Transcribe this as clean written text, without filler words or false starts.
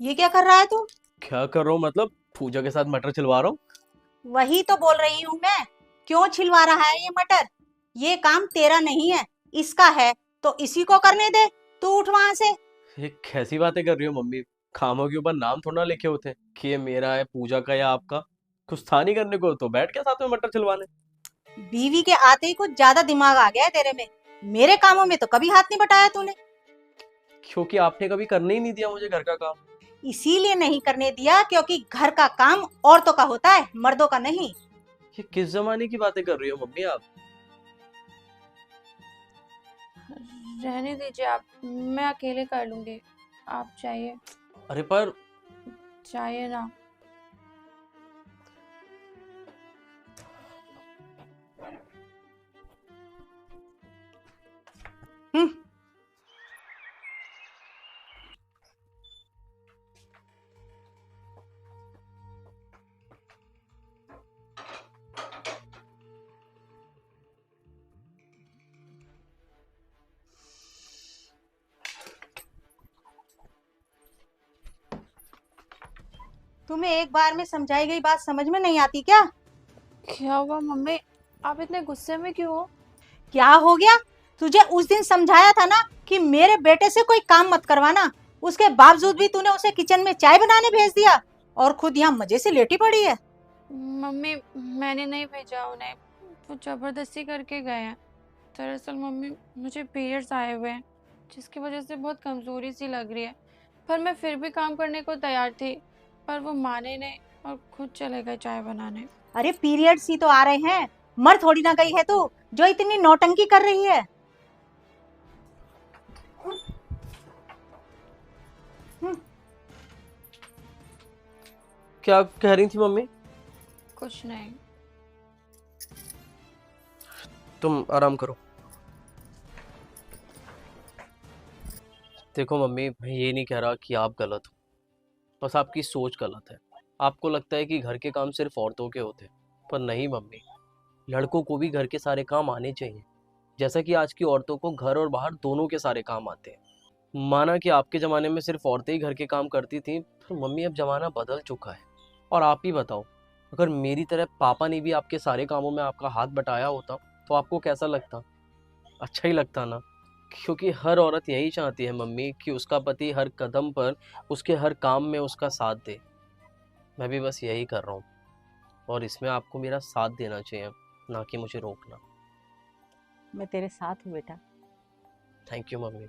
ये क्या कर रहा है तू? क्या कर रहा हूँ मतलब? पूजा के साथ मटर छिलवा रहा हूँ। वही तो बोल रही हूँ मैं। क्यों छिलवा रहा है ये मटर? ये काम तेरा नहीं है, इसका है। तो इसी को करने दे। तू उठ वहां से। ये कैसी बातें कर रही हो मम्मी? खामों के ऊपर नाम थोड़ा ना लिखे होते हैं कि ये मेरा है, पूजा का या आपका। कुछ था नहीं करने को तो बैठ के साथ में मटर छिलवाने। बीवी के आते ही कुछ ज्यादा दिमाग आ गया है तेरे में। मेरे कामों में तो कभी हाथ नहीं बटाया तूने। क्योंकि आपने कभी करने ही नहीं दिया मुझे घर का काम। इसीलिए नहीं करने दिया क्योंकि घर का काम औरतों का होता है, मर्दों का नहीं। ये किस जमाने की बातें कर रही हो मम्मी आप? रहने दीजिए आप, मैं अकेले कर लूंगी। आप चाहिए? अरे पर चाहिए ना? हम्म। तुम्हें एक बार में समझाई गई बात समझ में नहीं आती क्या? क्या हुआ मम्मी? आप इतने गुस्से में क्यों हो? क्या हो गया? तुझे उस दिन समझाया था ना कि मेरे बेटे से कोई काम मत करवाना। उसके बावजूद भी तूने उसे किचन में चाय बनाने भेज दिया और खुद यहाँ मजे से लेटी पड़ी है। मम्मी, मैंने नहीं भेजा उन्हें, वो जबरदस्ती करके गए हैं। दरअसल मम्मी, मुझे पीरियड्स आए हुए हैं, जिसकी वजह से बहुत कमजोरी सी लग रही है। पर मैं फिर भी काम करने को तैयार थी, पर वो माने नहीं और खुद चले गए चाय बनाने। अरे पीरियड्स ही तो आ रहे हैं, मर थोड़ी ना गई है तू जो इतनी नौटंकी कर रही है। हम्म। क्या कह रही थी मम्मी? कुछ नहीं। तुम आराम करो। देखो मम्मी, मैं ये नहीं कह रहा कि आप गलत हो, बस आपकी सोच गलत है। आपको लगता है कि घर के काम सिर्फ औरतों के होते हैं, पर नहीं मम्मी। लड़कों को भी घर के सारे काम आने चाहिए, जैसा कि आज की औरतों को घर और बाहर दोनों के सारे काम आते हैं। माना कि आपके ज़माने में सिर्फ औरतें ही घर के काम करती थी, पर मम्मी अब ज़माना बदल चुका है। और आप ही बताओ, अगर मेरी तरह पापा ने भी आपके सारे कामों में आपका हाथ बटाया होता तो आपको कैसा लगता? अच्छा ही लगता ना। क्योंकि हर औरत यही चाहती है मम्मी कि उसका पति हर कदम पर उसके हर काम में उसका साथ दे। मैं भी बस यही कर रहा हूँ, और इसमें आपको मेरा साथ देना चाहिए, ना कि मुझे रोकना। मैं तेरे साथ हूँ बेटा। Thank you mummy.